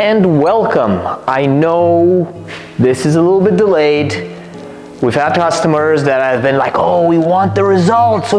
and welcome. I know this is a little bit delayed. We've had customers that have been like, oh, we want the results,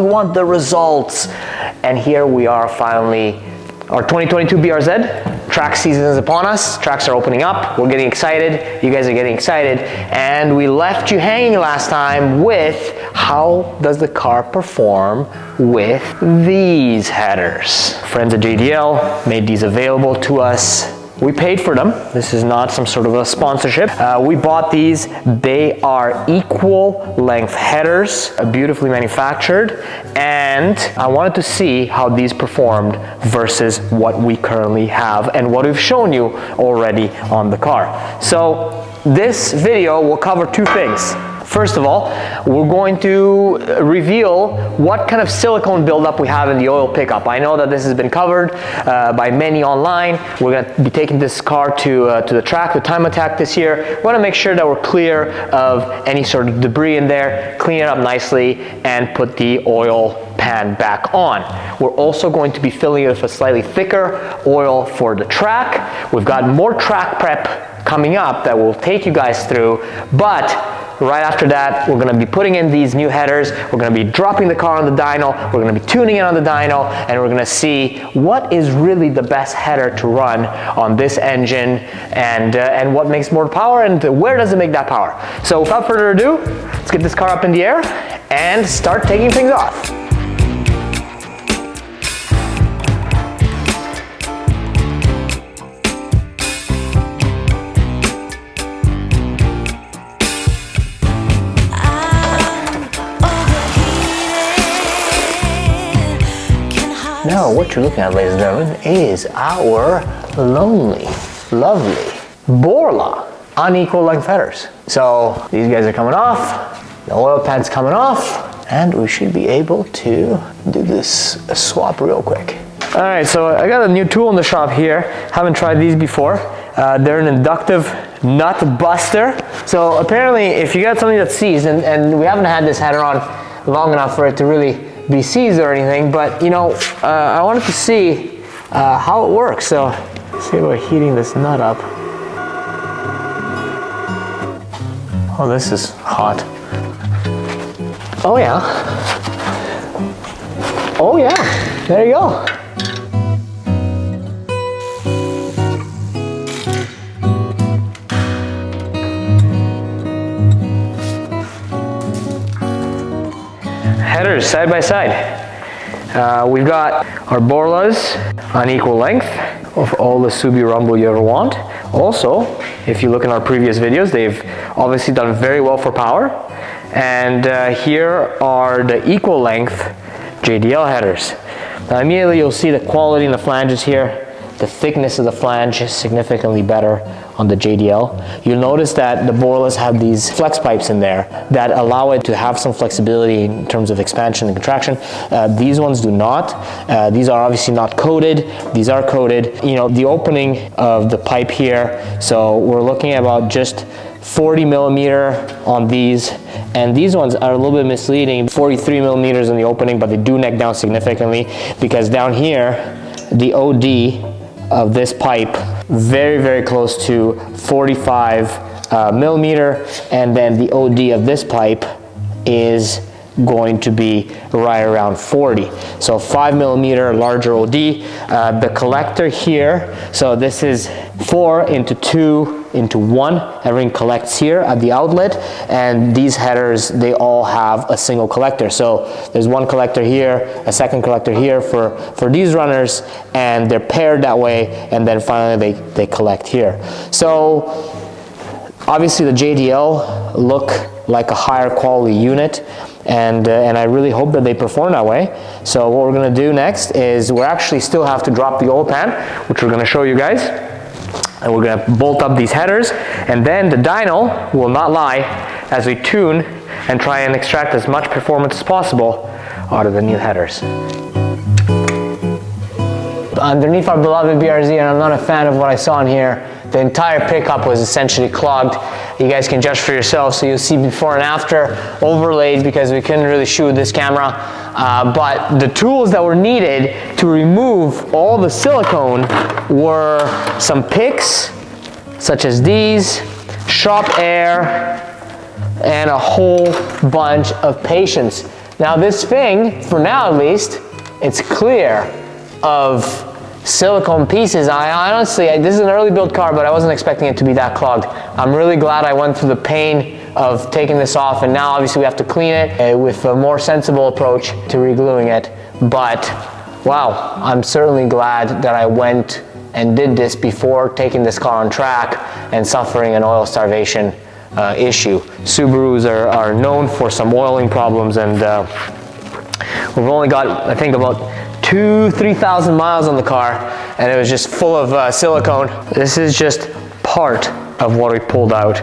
And here we are finally, our 2022 BRZ, track season is upon us, tracks are opening up, we're getting excited, you guys are getting excited, and we left you hanging last time with how does the car perform with these headers. Friends at JDL made these available to us. We paid for them. This is not some sort of a sponsorship. We bought these. They are equal length headers, beautifully manufactured, and I wanted to see how these performed versus what we currently have and what we've shown you already on the car. So this video will cover two things. First of all, we're going to reveal what kind of silicone buildup we have in the oil pickup. I know that this has been covered by many online. We're going to be taking this car to the track, the time attack this year. We want to make sure that we're clear of any sort of debris in there, clean it up nicely, and put the oil pan back on. We're also going to be filling it with a slightly thicker oil for the track. We've got more track prep coming up that we'll take you guys through, but right after that, we're going to be putting in these new headers. We're going to be dropping the car on the dyno. We're going to be tuning it on the dyno, and we're going to see what is really the best header to run on this engine, and what makes more power, and where does it make that power. So without further ado, let's get this car up in the air and start taking things off. Now, what you're looking at, ladies and gentlemen, is our lovely Borla unequal length headers. So these guys are coming off, the oil pan's coming off, and we should be able to do this swap real quick. All right, so I got a new tool in the shop here. Haven't tried these before. They're an inductive nut buster. So apparently, if you got something that's seized, and we haven't had this header on long enough for it to really be seized or anything, but you know, I wanted to see how it works. So let's see about heating this nut up. Oh, this is hot. Oh yeah. Oh yeah, there you go. Headers side by side. We've got our Borlas on equal length of all the Subi rumble you ever want. Also, if you look in our previous videos, they've obviously done very well for power. And here are the equal length JDL headers. Now immediately you'll see the quality in the flanges here. The thickness of the flange is significantly better on the JDL. You'll notice that the Borlas have these flex pipes in there that allow it to have some flexibility in terms of expansion and contraction. These ones do not. These are obviously not coated. These are coated. You know, the opening of the pipe here, so we're looking at about just 40 millimeter on these, and these ones are a little bit misleading, 43 millimeters in the opening, but they do neck down significantly because down here, the OD of this pipe very, very close to 45 millimeter, and then the OD of this pipe is going to be right around 40. So 5 millimeter larger OD. The collector here, so this is 4 into 2 into 1. Everything collects here at the outlet, and these headers, they all have a single collector. So there's one collector here, a second collector here for these runners, and they're paired that way, and then finally they collect here. So obviously the JDL look like a higher quality unit, and I really hope that they perform that way. So what we're going to do next is we actually still have to drop the oil pan, which we're going to show you guys, and we're going to bolt up these headers, and then the dyno will not lie as we tune and try and extract as much performance as possible out of the new headers. Underneath our beloved BRZ, and I'm not a fan of what I saw in here, the entire pickup was essentially clogged. You guys can judge for yourselves. So you'll see before and after overlaid because we couldn't really shoot with this camera. But the tools that were needed to remove all the silicone were some picks, such as these, sharp air, and a whole bunch of patience. Now this thing, for now at least, it's clear of silicone pieces. I honestly, this is an early build car, but I wasn't expecting it to be that clogged. I'm really glad I went through the pain of taking this off, and now obviously we have to clean it with a more sensible approach to re-gluing it. But wow, I'm certainly glad that I went and did this before taking this car on track and suffering an oil starvation issue. Subarus are known for some oiling problems, and we've only got, I think, about 2,000–3,000 miles on the car, and it was just full of silicone. This is just part of what we pulled out.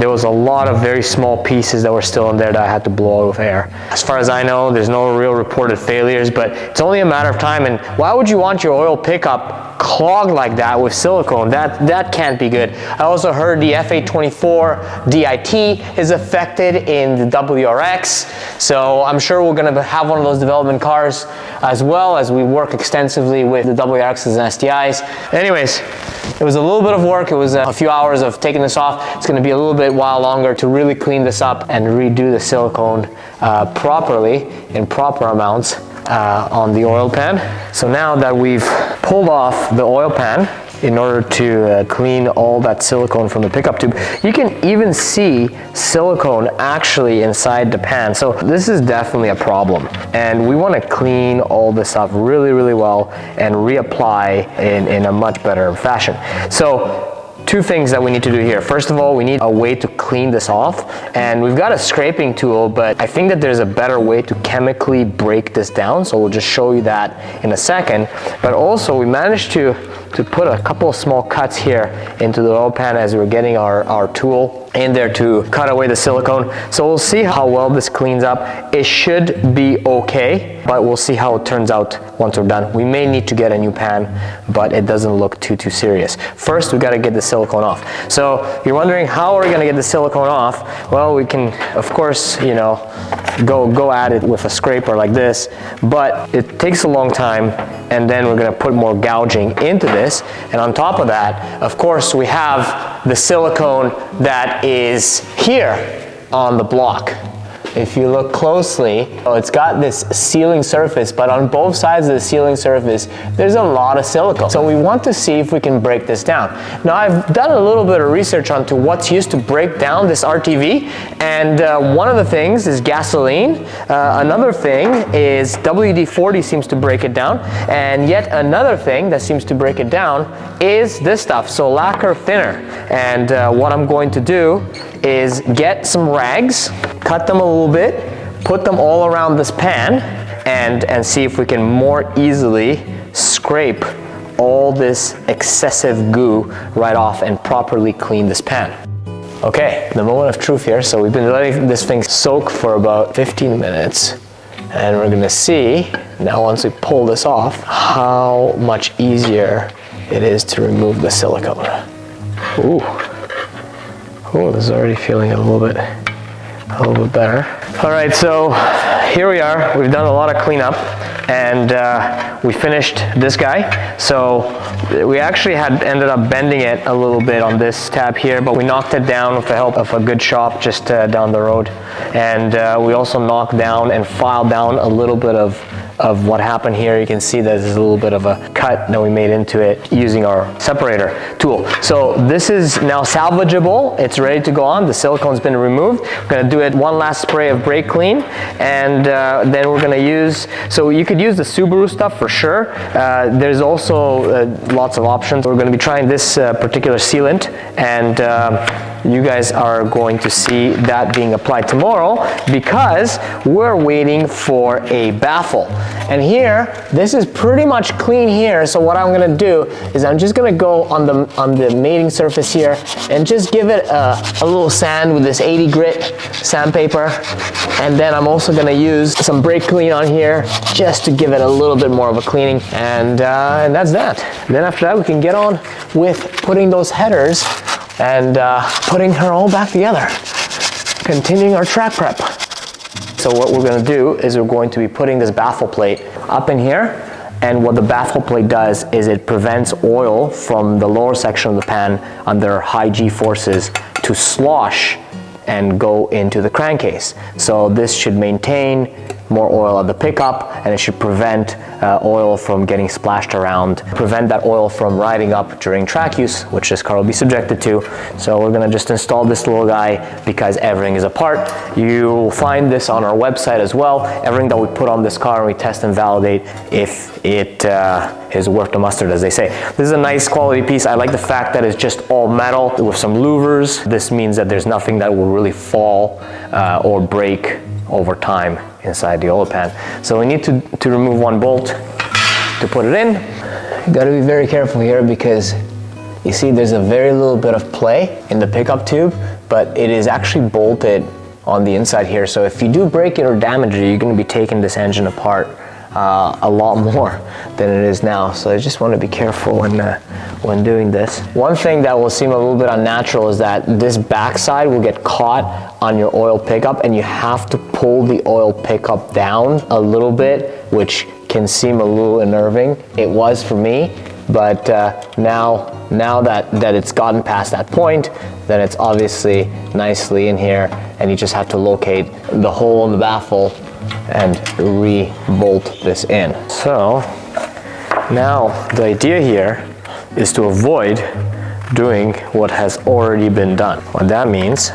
There was a lot of very small pieces that were still in there that I had to blow out with air. As far as I know, there's no real reported failures, but it's only a matter of time. And why would you want your oil pickup clogged like that with silicone? That can't be good. I also heard the F824 DIT is affected in the WRX, so I'm sure we're going to have one of those development cars as well, as we work extensively with the WRXs and STIs. Anyways, it was a little bit of work. It was a few hours of taking this off. It's going to be a little bit while longer to really clean this up and redo the silicone properly in proper amounts on the oil pan. So now that we've pulled off the oil pan in order to clean all that silicone from the pickup tube, you can even see silicone actually inside the pan. So this is definitely a problem, and we want to clean all this up really, really well and reapply in a much better fashion. So two things that we need to do here. First of all, we need a way to clean this off, and we've got a scraping tool, but I think that there's a better way to chemically break this down, so we'll just show you that in a second. But also, we managed to put a couple of small cuts here into the oil pan as we're getting our tool in there to cut away the silicone. So we'll see how well this cleans up. It should be okay, but we'll see how it turns out once we're done. We may need to get a new pan, but it doesn't look too serious. First, we got to get the silicone off. So you're wondering, how are we going to get the silicone off? Well, we can, of course, you know, go at it with a scraper like this, but it takes a long time, and then we're going to put more gouging into this. And on top of that, of course, we have the silicone that is here on the block. If you look closely, it's got this sealing surface, but on both sides of the sealing surface, there's a lot of silicone. So we want to see if we can break this down. Now, I've done a little bit of research onto what's used to break down this RTV, and one of the things is gasoline. Another thing is WD-40 seems to break it down, and yet another thing that seems to break it down is this stuff, so lacquer thinner. And what I'm going to do is get some rags, cut them a little bit, put them all around this pan, and see if we can more easily scrape all this excessive goo right off and properly clean this pan. Okay, the moment of truth here. So we've been letting this thing soak for about 15 minutes, and we're gonna see now, once we pull this off, how much easier it is to remove the silicone. Ooh. Oh, this is already feeling a little bit better. All right, so here we are. We've done a lot of cleanup, and we finished this guy. So we actually had ended up bending it a little bit on this tab here, but we knocked it down with the help of a good shop just down the road. And we also knocked down and filed down a little bit of what happened here. You can see that there's a little bit of a cut that we made into it using our separator tool. So this is now salvageable. It's ready to go on. The silicone's been removed. We're going to do it one last spray of brake clean, and then we're going to use, so you could use the Subaru stuff for sure. There's also lots of options. We're going to be trying this particular sealant, and you guys are going to see that being applied tomorrow, because we're waiting for a baffle. And here, this is pretty much clean here. So what I'm gonna do is I'm just gonna go on the mating surface here and just give it a little sand with this 80 grit sandpaper. And then I'm also gonna use use some brake clean on here just to give it a little bit more of a cleaning, and that's that. Then after that, we can get on with putting those headers and putting her all back together, continuing our track prep. So what we're going to do is we're going to be putting this baffle plate up in here, and what the baffle plate does is it prevents oil from the lower section of the pan under high G forces to slosh and go into the crankcase. So this should maintain more oil at the pickup, and it should prevent oil from getting splashed around, prevent that oil from riding up during track use, which this car will be subjected to. So we're gonna just install this little guy because everything is apart. You'll find this on our website as well, everything that we put on this car, and we test and validate if it is worth the mustard, as they say. This is a nice quality piece. I like the fact that it's just all metal with some louvers. This means that there's nothing that will really fall or break over time inside the oil pan. So we need to remove one bolt to put it in. You gotta be very careful here because you see there's a very little bit of play in the pickup tube, but it is actually bolted on the inside here. So if you do break it or damage it, you're gonna be taking this engine apart a lot more than it is now. So I just want to be careful when doing this. One thing that will seem a little bit unnatural is that this backside will get caught on your oil pickup, and you have to pull the oil pickup down a little bit, which can seem a little unnerving. It was for me, but now that it's gotten past that point, then it's obviously nicely in here, and you just have to locate the hole in the baffle and re-bolt this in. So now the idea here is to avoid doing what has already been done. What that means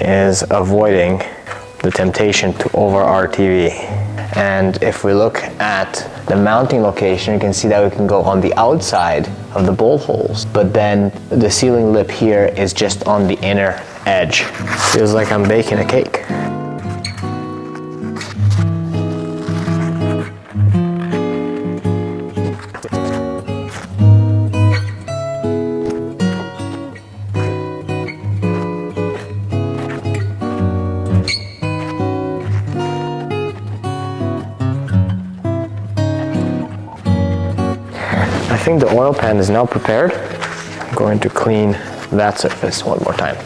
is avoiding the temptation to over RTV. And if we look at the mounting location, you can see that we can go on the outside of the bolt holes, but then the sealing lip here is just on the inner edge. Feels like I'm baking a cake. I think the oil pan is now prepared. I'm going to clean that surface one more time.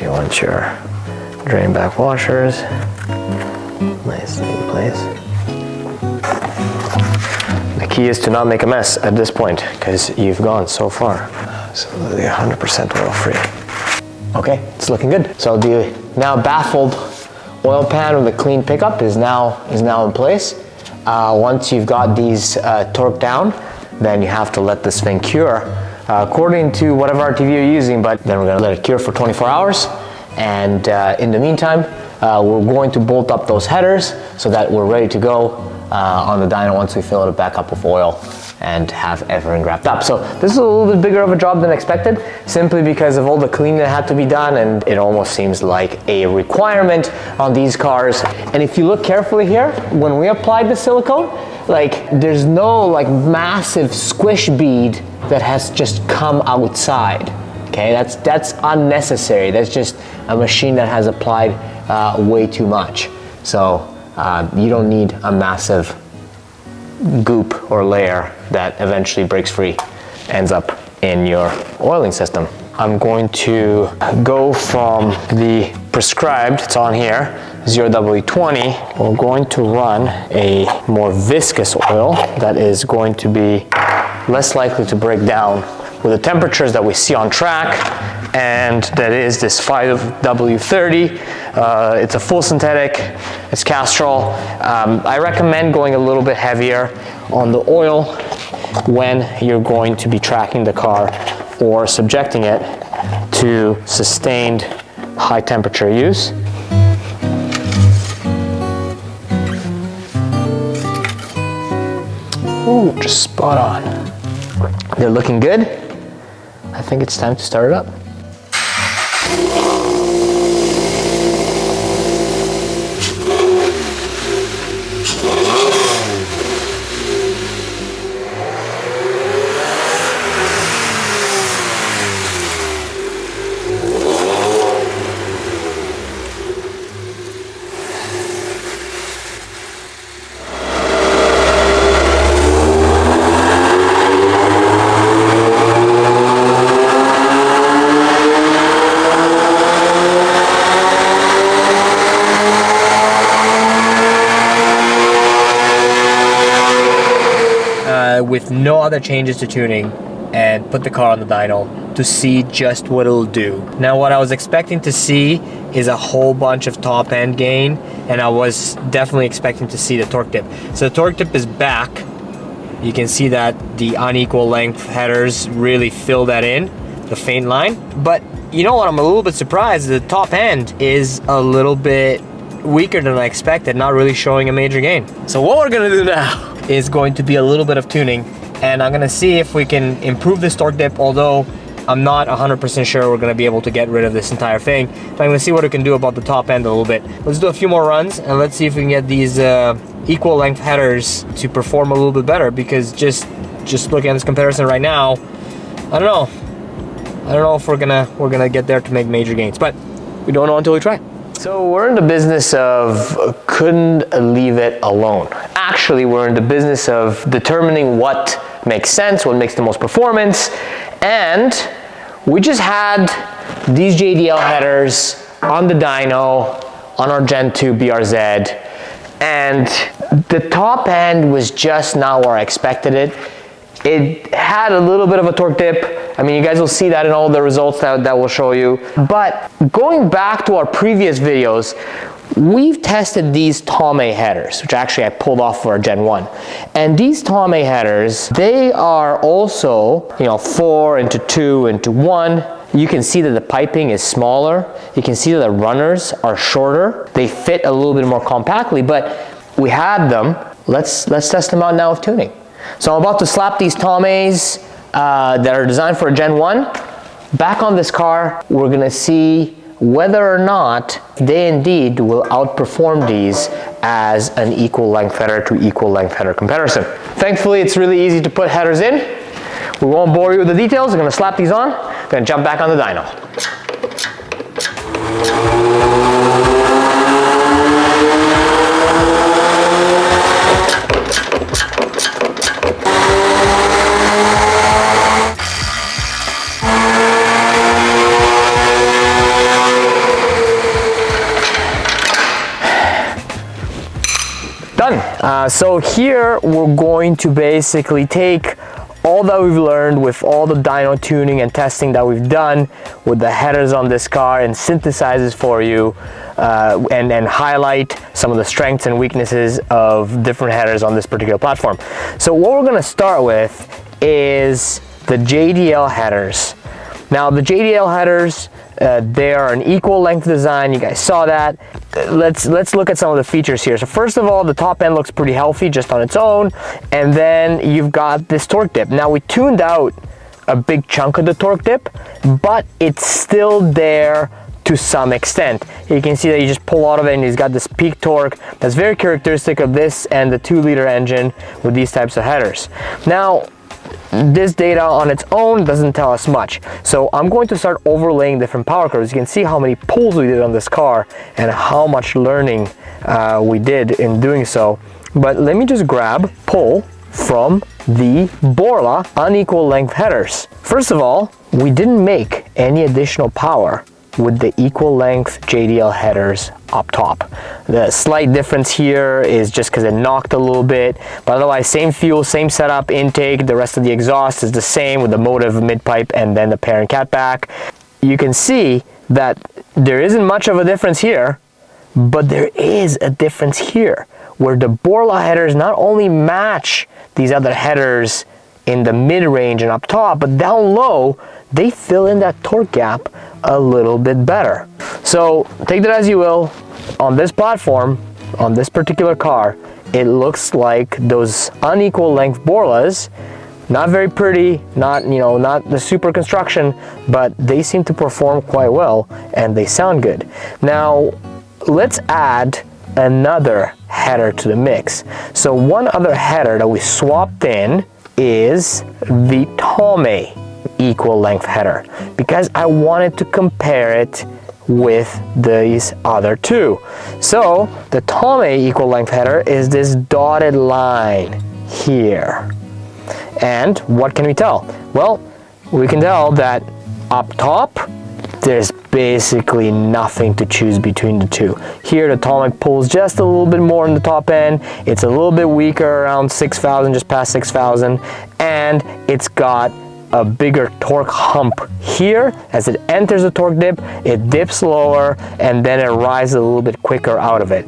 You want your drain back washers nicely in place. The key is to not make a mess at this point because you've gone so far. Absolutely 100% oil free. Okay, it's looking good. So the now baffled oil pan with a clean pickup is now in place. Once you've got these torqued down, then you have to let this thing cure according to whatever RTV you're using, but then we're gonna let it cure for 24 hours. And in the meantime, we're going to bolt up those headers so that we're ready to go on the dyno once we fill it back up with oil and have everything wrapped up. So this is a little bit bigger of a job than expected, simply because of all the cleaning that had to be done, and it almost seems like a requirement on these cars. And if you look carefully here, when we applied the silicone, like there's no like massive squish bead that has just come outside. Okay, that's unnecessary. That's just a machine that has applied way too much. So you don't need a massive goop or layer that eventually breaks free, ends up in your oiling system. I'm going to go from the prescribed, it's on here, 0W20. We're going to run a more viscous oil that is going to be less likely to break down with the temperatures that we see on track, and that is this 5W30. It's a full synthetic, it's Castrol. I recommend going a little bit heavier on the oil when you're going to be tracking the car or subjecting it to sustained high temperature use. Ooh, just spot on. They're looking good. I think it's time to start it up. with no other changes to tuning and put the car on the dyno to see just what it'll do. Now what I was expecting to see is a whole bunch of top end gain, and I was definitely expecting to see the torque dip. So the torque dip is back. You can see that the unequal length headers really fill that in, the faint line. But you know what, I'm a little bit surprised. The top end is a little bit weaker than I expected, not really showing a major gain. So what we're gonna do now is going to be a little bit of tuning, and I'm gonna see if we can improve this torque dip, although I'm not 100% sure we're gonna be able to get rid of this entire thing. But I'm gonna see what we can do about the top end a little bit. Let's do a few more runs and let's see if we can get these equal length headers to perform a little bit better, because just looking at this comparison right now, I don't know if we're gonna get there to make major gains, but we don't know until we try. So we're in the business of couldn't leave it alone. Actually, we're in the business of determining what makes sense, what makes the most performance, and we just had these JDL headers on the dyno on our Gen 2 BRZ, and the top end was just not where I expected it. It had a little bit of a torque dip. I mean, you guys will see that in all the results that we'll show you. But going back to our previous videos, we've tested these Tomei headers, which actually I pulled off for our Gen 1. And these Tomei headers, they are also, 4 into 2 into 1. You can see that the piping is smaller. You can see that the runners are shorter. They fit a little bit more compactly, but we had them. Let's test them out now with tuning. So I'm about to slap these Tomeis that are designed for a Gen 1 back on this car. We're gonna see whether or not they indeed will outperform these as an equal length header to equal length header comparison. Thankfully, it's really easy to put headers in. We won't bore you with the details. I'm gonna slap these on. I'm gonna jump back on the dyno. Done. So here we're going to basically take all that we've learned with all the dyno tuning and testing that we've done with the headers on this car and synthesize it for you and highlight some of the strengths and weaknesses of different headers on this particular platform. So what we're going to start with is the JDL headers. Now the JDL headers, they are an equal length design. You guys saw that. Let's look at some of the features here. So first of all, the top end looks pretty healthy just on its own, and then you've got this torque dip. Now we tuned out a big chunk of the torque dip, but it's still there to some extent. You can see that you just pull out of it and he's got this peak torque that's very characteristic of this and the 2-liter engine with these types of headers. Now this data on its own doesn't tell us much, so I'm going to start overlaying different power curves. You can see how many pulls we did on this car and how much learning we did in doing so. But let me just grab pull from the Borla unequal length headers. First of all, we didn't make any additional power with the equal length JDL headers up top. The slight difference here is just because it knocked a little bit, but otherwise same fuel, same setup, intake, the rest of the exhaust is the same with the Motiv Midpipe and then the Perrin Catback. You can see that there isn't much of a difference here, but there is a difference here where the Borla headers not only match these other headers in the mid-range and up top, but down low, they fill in that torque gap a little bit better. So take that as you will. On this platform, on this particular car, it looks like those unequal length Borlas, not very pretty, not the super construction, but they seem to perform quite well and they sound good. Now let's add another header to the mix. So one other header that we swapped in is the Tomei equal length header, because I wanted to compare it with these other two. So the Tomei equal length header is this dotted line here. And what can we tell? Well, we can tell that up top there's basically nothing to choose between the two. Here the Tomei pulls just a little bit more in the top end. It's a little bit weaker, around 6,000, just past 6,000, and it's got a bigger torque hump here. As it enters the torque dip, it dips lower, and then it rises a little bit quicker out of it.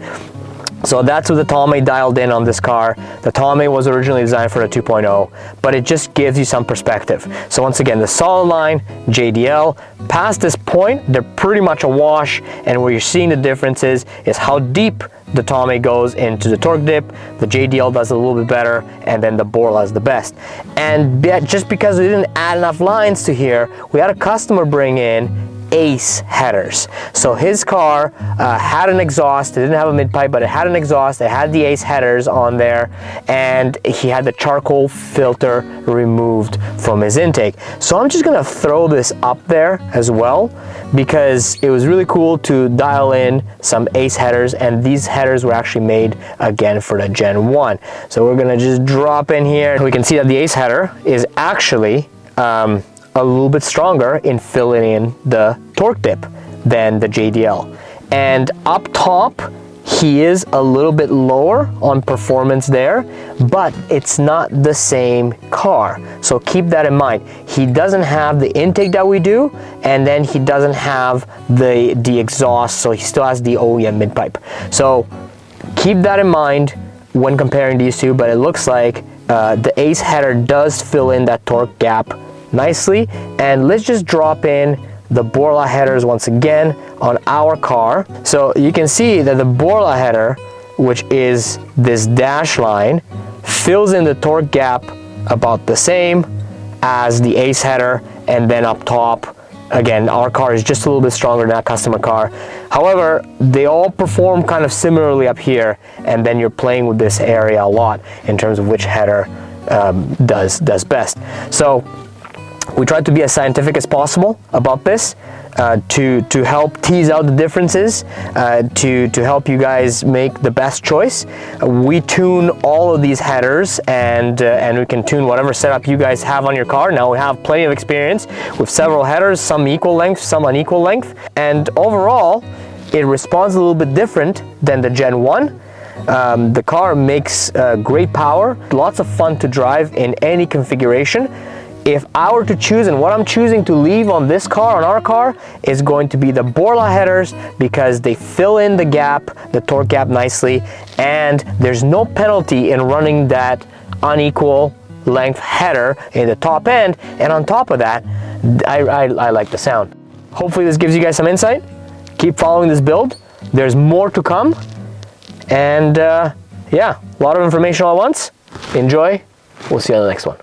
So that's what the Tomei dialed in on this car. The Tomei was originally designed for the 2.0, but it just gives you some perspective. So once again, the solid line, JDL, past this point, they're pretty much a wash, and where you're seeing the differences is how deep the Tomei goes into the torque dip. The JDL does a little bit better, and then the Borla is the best. And just because we didn't add enough lines to here, we had a customer bring in Ace headers. So his car had an exhaust. It didn't have a mid-pipe, but it had an exhaust. It had the Ace headers on there, and he had the charcoal filter removed from his intake. So I'm just gonna throw this up there as well, because it was really cool to dial in some Ace headers, and these headers were actually made again for the Gen 1. So we're gonna just drop in here. We can see that the Ace header is actually a little bit stronger in filling in the torque dip than the JDL. And up top, he is a little bit lower on performance there, but it's not the same car. So keep that in mind. He doesn't have the intake that we do, and then he doesn't have the exhaust, so he still has the OEM mid-pipe. So keep that in mind when comparing these two, but it looks like the Ace header does fill in that torque gap nicely. And let's just drop in the Borla headers once again on our car. So you can see that the Borla header, which is this dash line, fills in the torque gap about the same as the Ace header, and then up top, again, our car is just a little bit stronger than that customer car. However, they all perform kind of similarly up here, and then you're playing with this area a lot in terms of which header does best. So we tried to be as scientific as possible about this to help tease out the differences, to help you guys make the best choice. We tune all of these headers, and we can tune whatever setup you guys have on your car. Now we have plenty of experience with several headers, some equal length, some unequal length, and overall it responds a little bit different than the Gen 1. The car makes great power, lots of fun to drive in any configuration. If I were to choose, and what I'm choosing to leave on this car, on our car, is going to be the Borla headers, because they fill in the gap, the torque gap nicely, and there's no penalty in running that unequal length header in the top end. And on top of that, I like the sound. Hopefully this gives you guys some insight. Keep following this build. There's more to come. And yeah, a lot of information all at once. Enjoy. We'll see you on the next one.